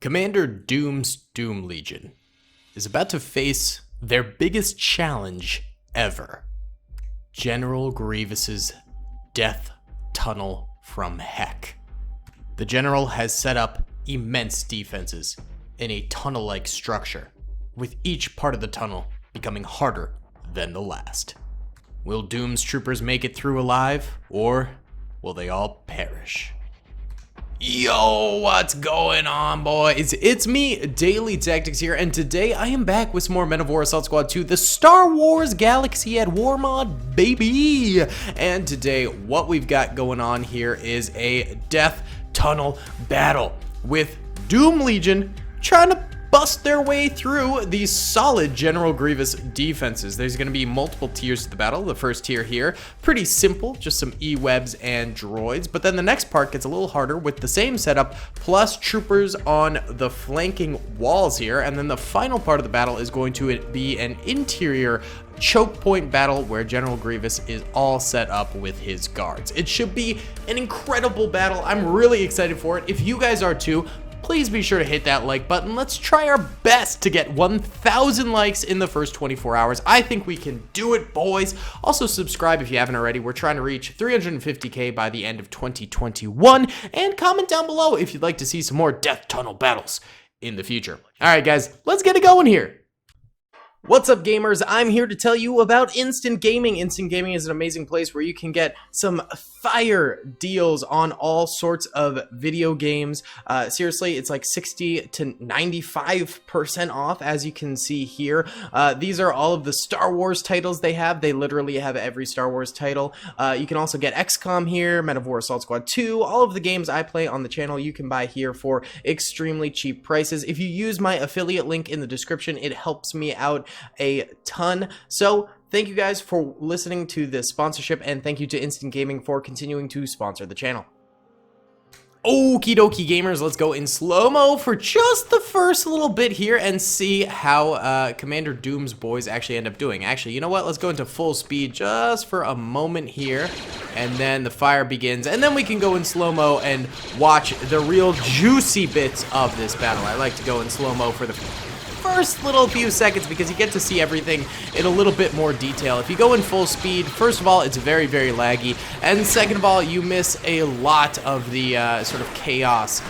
Commander Doom's Doom Legion is about to face their biggest challenge ever. General Grievous's Death Tunnel from Heck. The General has set up immense defenses in a tunnel-like structure, with each part of the tunnel becoming harder than the last. Will Doom's troopers make it through alive, or will they all perish? Yo, what's going on, boys? It's me, Daily Tactics here, and today I am back with some more Men of War Assault Squad 2, the Star Wars Galaxy at War mod, baby! And today, what we've got going on here is a Death Tunnel battle with Doom Legion trying to bust their way through these solid General Grievous defenses. There's going to be multiple tiers to the battle. The first tier here, pretty simple, just some E-webs and droids. But then the next part gets a little harder with the same setup, plus troopers on the flanking walls here. And then the final part of the battle is going to be an interior choke point battle where General Grievous is all set up with his guards. It should be an incredible battle. I'm really excited for it. If you guys are too, please be sure to hit that like button. Let's try our best to get 1,000 likes in the first 24 hours. I think we can do it, boys. Also, subscribe if you haven't already. We're trying to reach 350k by the end of 2021. And comment down below if you'd like to see some more Death Tunnel battles in the future. All right, guys, let's get it going here. What's up, gamers? I'm here to tell you about Instant Gaming. Instant Gaming is an amazing place where you can get some fire deals on all sorts of video games. Seriously, it's like 60 to 95% off, as you can see here. These are all of the Star Wars titles they have. They literally have every Star Wars title. You can also get XCOM here, Men of War Assault Squad 2. All of the games I play on the channel you can buy here for extremely cheap prices. If you use my affiliate link in the description, it helps me out a ton. So thank you guys for listening to this sponsorship, and thank you to Instant Gaming for continuing to sponsor the channel. Okie dokie, gamers, let's go in slow-mo for just the first little bit here and see how Commander Doom's boys actually end up doing. Actually, you know what? Let's go into full speed just for a moment here, and then the fire begins, and then we can go in slow-mo and watch the real juicy bits of this battle. I like to go in slow-mo for the first little few seconds because you get to see everything in a little bit more detail. If you go in full speed, first of all, it's very, very laggy, and second of all, you miss a lot of the sort of chaos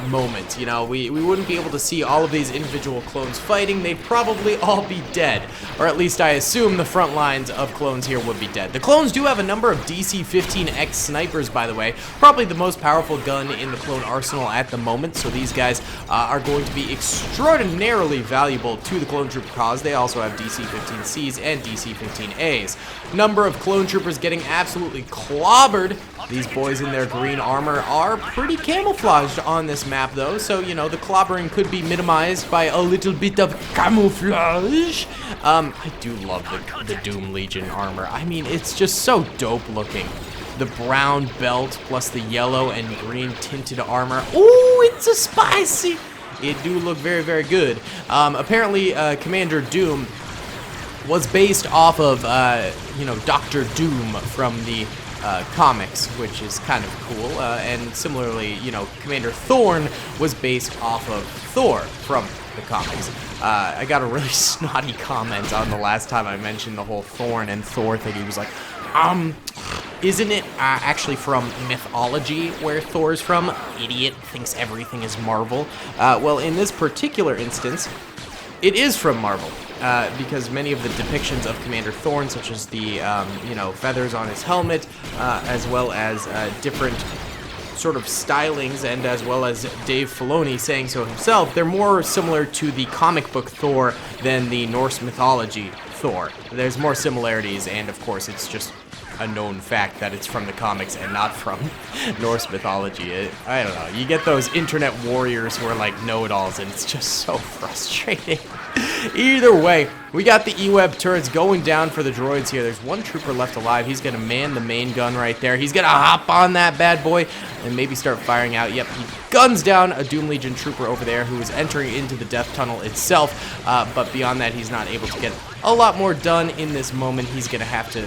moment. You know, we wouldn't be able to see all of these individual clones fighting. They'd probably all be dead, or at least I assume the front lines of clones here would be dead. The clones do have a number of DC-15X snipers, by the way, probably the most powerful gun in the clone arsenal at the moment, so these guys are going to be extraordinarily valuable to the clone trooper cause. They also have DC-15Cs and DC-15As. Number of clone troopers getting absolutely clobbered. These boys in their green armor are pretty camouflaged on this map, though, so, you know, the clobbering could be minimized by a little bit of camouflage. I do love the Doom Legion armor. I mean, it's just so dope looking. The brown belt plus the yellow and green tinted armor. Ooh, it's a spicy. It do look very, very good. Apparently, Commander Doom was based off of, you know, Dr. Doom from the comics, which is kind of cool. And similarly, you know, Commander Thorn was based off of Thor from the comics. I got a really snotty comment on the last time I mentioned the whole Thorn and Thor thing. He was like, isn't it actually from mythology where Thor's from? Idiot, thinks everything is Marvel. Well, in this particular instance, it is from Marvel, because many of the depictions of Commander Thorn, such as the, you know, feathers on his helmet, as well as different sort of stylings, and as well as Dave Filoni saying so himself, they're more similar to the comic book Thor than the Norse mythology Thor. There's more similarities, and of course it's just a known fact that it's from the comics and not from Norse mythology. I don't know. You get those internet warriors who are like know-it-alls, and it's just so frustrating. Either way, we got the E-web turrets going down for the droids here. There's one trooper left alive. He's going to man the main gun right there. He's going to hop on that bad boy. and maybe start firing out. Yep, he guns down a Doom Legion trooper over there who is entering into the death tunnel itself, but beyond that, he's not able to get a lot more done in this moment. He's going to have to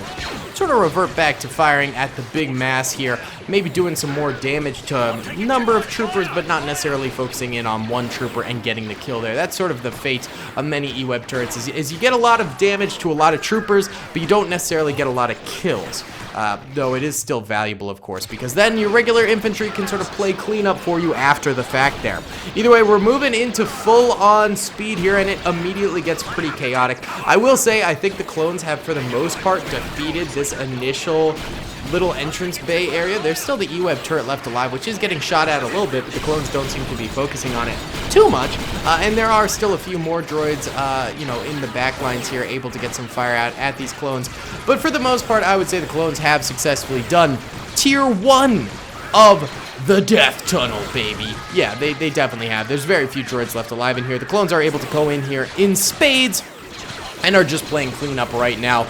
sort of revert back to firing at the big mass here, maybe doing some more damage to a number of troopers, but not necessarily focusing in on one trooper and getting the kill there. That's sort of the fate of many E-Web turrets, is you get a lot of damage to a lot of troopers, but you don't necessarily get a lot of kills. Though it is still valuable, of course, because then your regular infantry can sort of play cleanup for you after the fact there. Either way, we're moving into full-on speed here, and it immediately gets pretty chaotic. I will say, I think the clones have, for the most part, defeated this initial little entrance bay area. There's still the E-Web turret left alive, which is getting shot at a little bit, but the clones don't seem to be focusing on it too much. And there are still a few more droids, you know, in the back lines here, able to get some fire out at these clones. But for the most part, I would say the clones have successfully done Tier 1 of the Death Tunnel, baby. Yeah, they definitely have. There's very few droids left alive in here. The clones are able to go in here in spades and are just playing cleanup right now.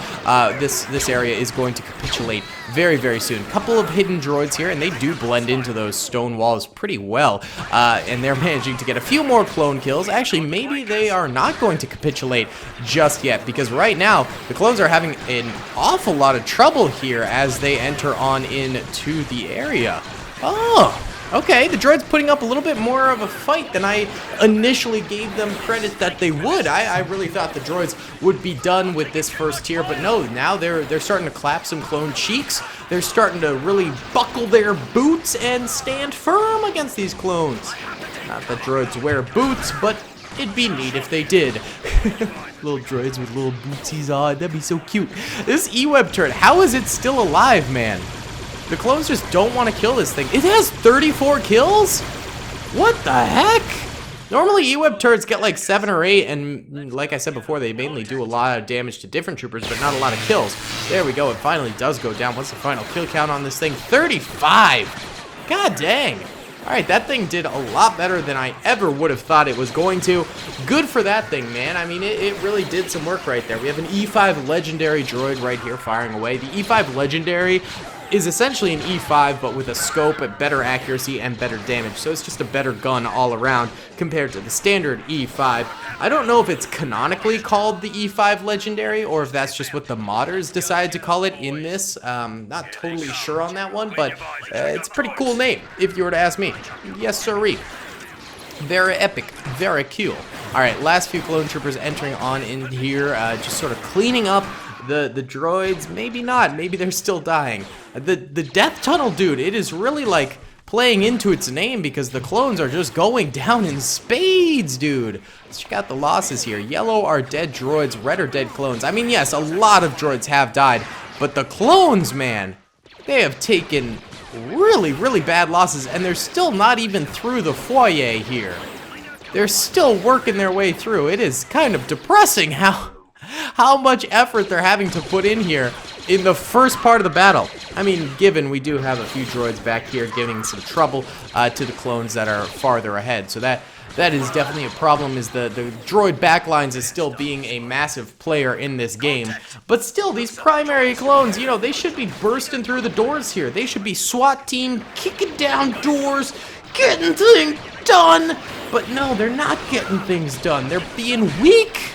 This area is going to capitulate very, very soon. Couple of hidden droids here, and they do blend into those stone walls pretty well. And they're managing to get a few more clone kills. Actually, maybe they are not going to capitulate just yet, because right now, the clones are having an awful lot of trouble here as they enter on into the area. Oh! Okay, the droid's putting up a little bit more of a fight than I initially gave them credit that they would. I really thought the droids would be done with this first tier, but no, now they're starting to clap some clone cheeks. They're starting to really buckle their boots and stand firm against these clones. Not that droids wear boots, but it'd be neat if they did. Little droids with little bootsies on, that'd be so cute. This E-Web turret, how is it still alive, man? The clones just don't want to kill this thing. It has 34 kills? What the heck? Normally E-Web turrets get like 7 or 8, and like I said before, they mainly do a lot of damage to different troopers, but not a lot of kills. There we go, it finally does go down. What's the final kill count on this thing? 35! God dang. Alright, that thing did a lot better than I ever would have thought it was going to. Good for that thing, man. I mean, it really did some work right there. We have an E5 Legendary droid right here firing away. The E5 Legendary is essentially an E5, but with a scope at better accuracy and better damage. So it's just a better gun all around compared to the standard E5. I don't know if it's canonically called the E5 Legendary, or if that's just what the modders decided to call it in this. Not totally sure on that one, but it's a pretty cool name, if you were to ask me. Yes, sirree. Very epic, very cool. Alright, last few clone troopers entering on in here, just sort of cleaning up the droids. Maybe not, maybe they're still dying. The Death Tunnel, dude, it is really like playing into its name, because the clones are just going down in spades, dude. Let's check out the losses here. Yellow are dead droids, red are dead clones. I mean, yes, a lot of droids have died, but the clones, man, they have taken really, really bad losses, and they're still not even through the foyer here. They're still working their way through. It is kind of depressing how much effort they're having to put in here in the first part of the battle. I mean, given we do have a few droids back here giving some trouble to the clones that are farther ahead. So that is definitely a problem, is the droid backlines is still being a massive player in this game. But still, these primary clones, you know, they should be bursting through the doors here. They should be SWAT team kicking down doors, getting things done. But no, they're not getting things done. They're being weak.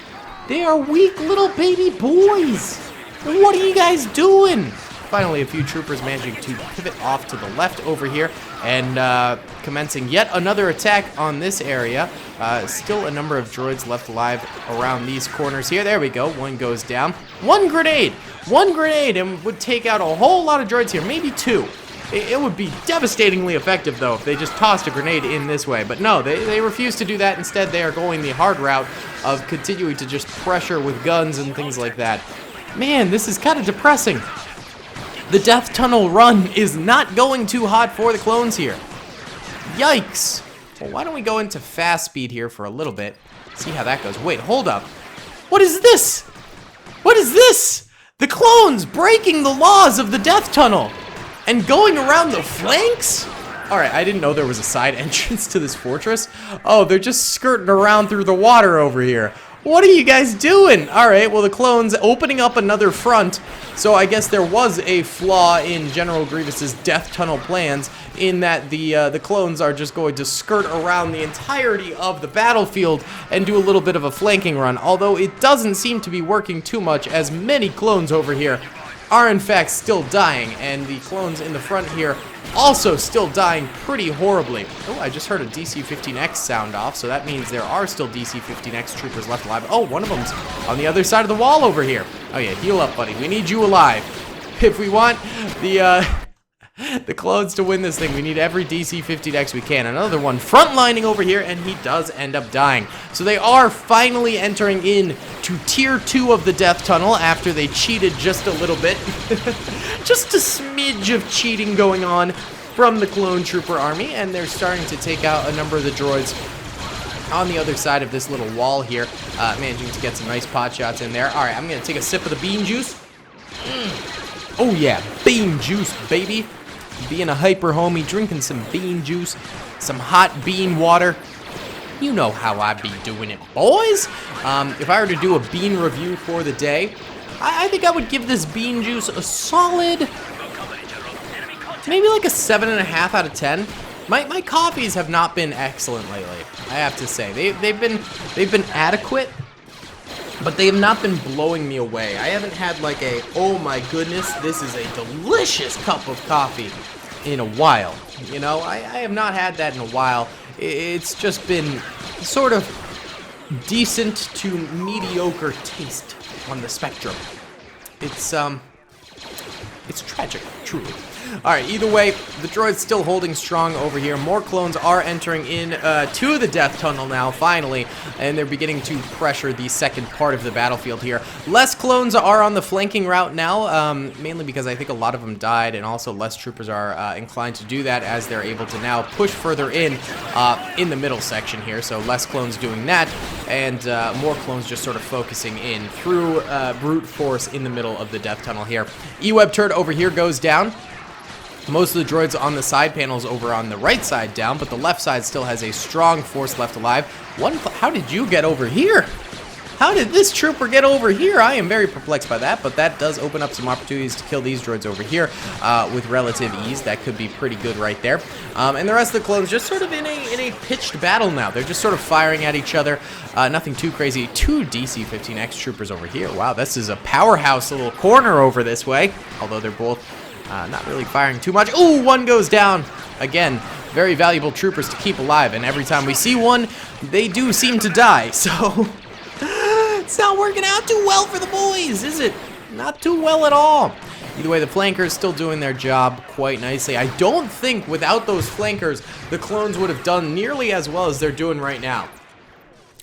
They are weak little baby boys. What are you guys doing? Finally, a few troopers managing to pivot off to the left over here and commencing yet another attack on this area. Still a number of droids left alive around these corners here. There we go. One goes down. One grenade, and would take out a whole lot of droids here. Maybe two. It would be devastatingly effective, though, if they just tossed a grenade in this way. But no, they refuse to do that. Instead, they are going the hard route of continuing to just pressure with guns and things like that. Man, this is kind of depressing. The Death Tunnel run is not going too hot for the clones here. Yikes. Well, why don't we go into fast speed here for a little bit, see how that goes. Wait, hold up. What is this? What is this? The clones breaking the laws of the Death Tunnel and going around the flanks? Alright, I didn't know there was a side entrance to this fortress. Oh, they're just skirting around through the water over here. What are you guys doing? All right, well, the clones opening up another front. So I guess there was a flaw in General Grievous's Death Tunnel plans in that the clones are just going to skirt around the entirety of the battlefield and do a little bit of a flanking run. Although it doesn't seem to be working too much, as many clones over here are in fact still dying, and the clones in the front here also still dying pretty horribly. Oh, I just heard a DC-15X sound off, so that means there are still DC-15X troopers left alive. Oh, one of them's on the other side of the wall over here. Oh yeah, heal up, buddy. We need you alive. If we want the clones to win this thing, we need every DC-15X we can. Another one frontlining over here, and he does end up dying. So they are finally entering in to Tier 2 of the Death Tunnel after they cheated just a little bit. Just a smidge of cheating going on from the clone trooper army, and they're starting to take out a number of the droids on the other side of this little wall here, managing to get some nice pot shots in there. All right, I'm going to take a sip of the bean juice. Oh yeah, bean juice, baby. Being a hyper homie, drinking some bean juice, some hot bean water. You know how I be doing it, boys. If I were to do a bean review for the day, I think I would give this bean juice a solid, maybe like a 7.5 out of 10. My coffees have not been excellent lately, I have to say. They've been adequate, but they have not been blowing me away. I haven't had like a, oh my goodness, this is a delicious cup of coffee in a while. You know, I have not had that in a while. It's just been sort of decent to mediocre taste on the spectrum. It's tragic, truly. All right, either way, the droid's still holding strong over here. More clones are entering in to the Death Tunnel now, finally, and they're beginning to pressure the second part of the battlefield here. Less clones are on the flanking route now, mainly because I think a lot of them died, and also less troopers are inclined to do that as they're able to now push further in the middle section here. So less clones doing that, and more clones just sort of focusing in through brute force in the middle of the Death Tunnel here. E-Web turret over here goes down. Most of the droids on the side panels over on the right side down, but the left side still has a strong force left alive. How did you get over here? How did this trooper get over here? I am very perplexed by that, but that does open up some opportunities to kill these droids over here with relative ease. That could be pretty good right there. And the rest of the clones just sort of in a pitched battle now. They're just sort of firing at each other. Nothing too crazy. 2 DC-15X troopers over here. Wow, this is a powerhouse little corner over this way, although they're both not really firing too much. Ooh, one goes down. Again, very valuable troopers to keep alive, and every time we see one, they do seem to die. So it's not working out too well for the boys, is it? Not too well at all. Either way, the flankers still doing their job quite nicely. I don't think without those flankers, the clones would have done nearly as well as they're doing right now.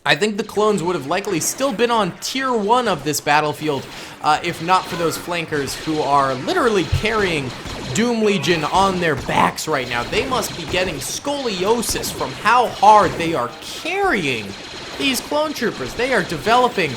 I think the clones would have likely still been on Tier 1 of this battlefield if not for those flankers who are literally carrying Doom Legion on their backs right now. They must be getting scoliosis from how hard they are carrying these clone troopers. They are developing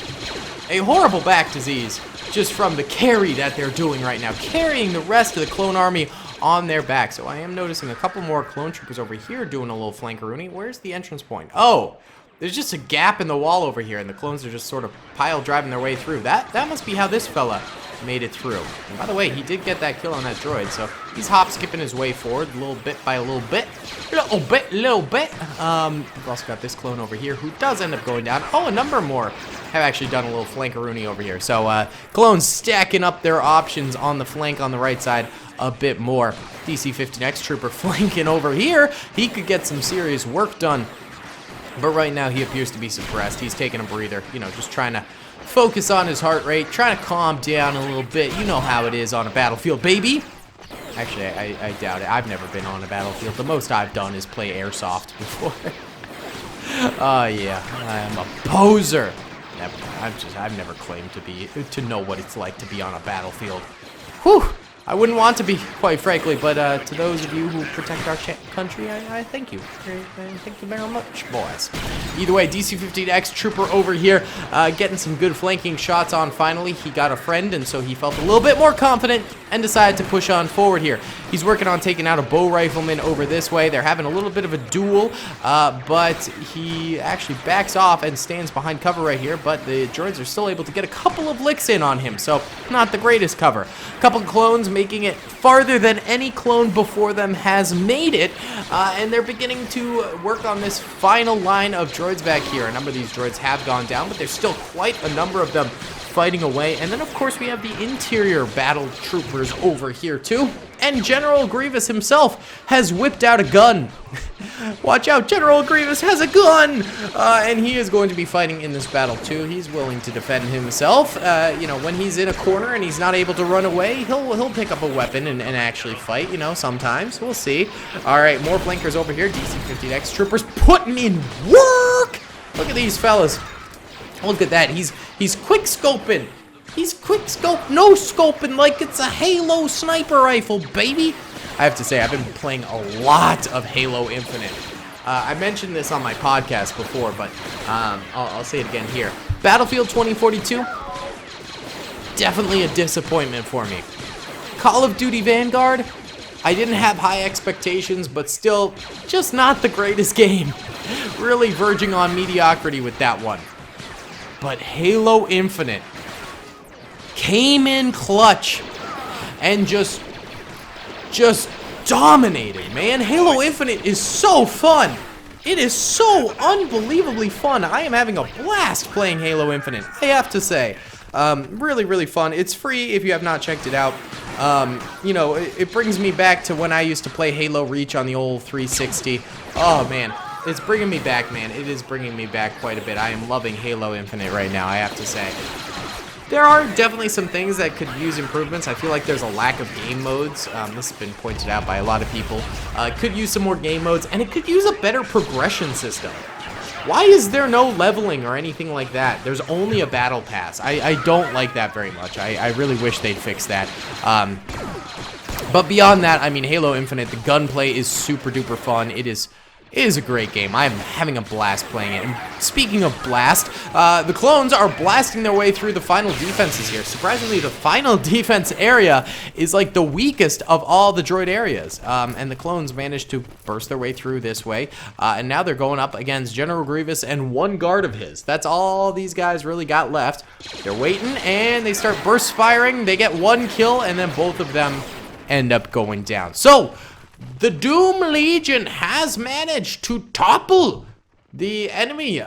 a horrible back disease just from the carry that they're doing right now, carrying the rest of the clone army on their back. So I am noticing a couple more clone troopers over here doing a little flankaroonie. Where's the entrance point? Oh! There's just a gap in the wall over here, and the clones are just sort of pile driving their way through. That must be how this fella made it through. And by the way, he did get that kill on that droid, so he's hop-skipping his way forward a little bit by a little bit. Little bit. We've also got this clone over here who does end up going down. Oh, a number more have actually done a little flankaroonie over here. So, clones stacking up their options on the flank on the right side a bit more. DC-15X trooper flanking over here. He could get some serious work done. But right now, he appears to be suppressed. He's taking a breather, you know, just trying to focus on his heart rate, trying to calm down a little bit. You know how it is on a battlefield, baby. Actually, I doubt it. I've never been on a battlefield. The most I've done is play airsoft before. Oh, yeah. I'm a poser. I've never claimed to know what it's like to be on a battlefield. Whew. I wouldn't want to be, quite frankly, but to those of you who protect our country, I thank you. Thank you very much, boys. Either way, DC-15X trooper over here getting some good flanking shots on finally. He got a friend, and so he felt a little bit more confident, and decided to push on forward here. He's working on taking out a bow rifleman over this way. They're having a little bit of a duel, but he actually backs off and stands behind cover right here, but the droids are still able to get a couple of licks in on him, so not the greatest cover. A couple of clones making it farther than any clone before them has made it, and they're beginning to work on this final line of droids back here. A number of these droids have gone down, but there's still quite a number of them fighting away. And then of course we have the interior battle troopers over here too, and General Grievous himself has whipped out a gun. Watch out, General Grievous has a gun, and he is going to be fighting in this battle too. He's willing to defend himself. You know, when he's in a corner and he's not able to run away, he'll pick up a weapon and actually fight, you know, sometimes. We'll see. All right, more flankers over here. DC-50X troopers putting in work. Look at these fellas. Look at that. He's quick scoping. He's quick scope, no scoping like it's a Halo sniper rifle, baby. I have to say, I've been playing a lot of Halo Infinite. I mentioned this on my podcast before, but I'll say it again here. Battlefield 2042, definitely a disappointment for me. Call of Duty Vanguard, I didn't have high expectations, but still just not the greatest game. Really verging on mediocrity with that one. But Halo Infinite came in clutch and just dominated, man. Halo Infinite is so fun. It is so unbelievably fun. I am having a blast playing Halo Infinite, I have to say. Really, really fun. It's free if you have not checked it out. You know, it brings me back to when I used to play Halo Reach on the old 360. Oh, man. It's bringing me back, man. It is bringing me back quite a bit. I am loving Halo Infinite right now, I have to say. There are definitely some things that could use improvements. I feel like there's a lack of game modes. This has been pointed out by a lot of people. It could use some more game modes, and it could use a better progression system. Why is there no leveling or anything like that? There's only a battle pass. I don't like that very much. I really wish they'd fix that. But beyond that, I mean, Halo Infinite, the gunplay is super duper fun. It is a great game. I'm having a blast playing it. And speaking of blast, the clones are blasting their way through the final defenses here. Surprisingly, the final defense area is like the weakest of all the droid areas. And the clones managed to burst their way through this way. And now they're going up against General Grievous and one guard of his. That's all these guys really got left. They're waiting, and they start burst firing. They get one kill, and then both of them end up going down. So the Doom Legion has managed to topple the enemy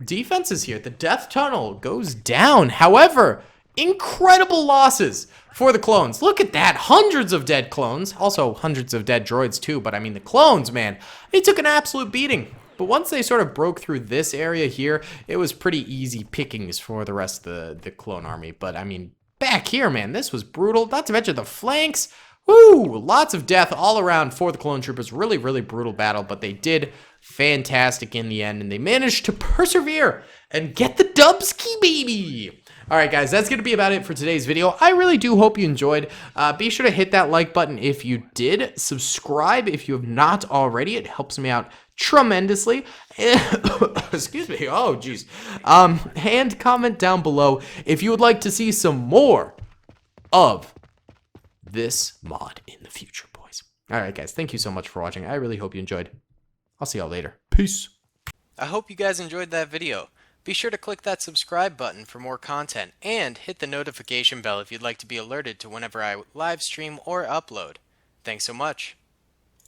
defenses here. The Death Tunnel goes down. However, incredible losses for the clones. Look at that. Hundreds of dead clones. Also, hundreds of dead droids too. But I mean, the clones, man, they took an absolute beating. But once they sort of broke through this area here, it was pretty easy pickings for the rest of the clone army. But I mean, back here, man, this was brutal. Not to mention the flanks. Woo! Lots of death all around for the clone troopers. Really, really brutal battle, but they did fantastic in the end, and they managed to persevere and get the dubski, baby! Alright guys, that's going to be about it for today's video. I really do hope you enjoyed. Be sure to hit that like button if you did. Subscribe if you have not already. It helps me out tremendously. Excuse me. Oh, jeez. And comment down below if you would like to see some more of this mod in the future, boys. Alright guys, thank you so much for watching. I really hope you enjoyed. I'll see y'all later. Peace. I hope you guys enjoyed that video. Be sure to click that subscribe button for more content, and hit the notification bell if you'd like to be alerted to whenever I live stream or upload. Thanks so much.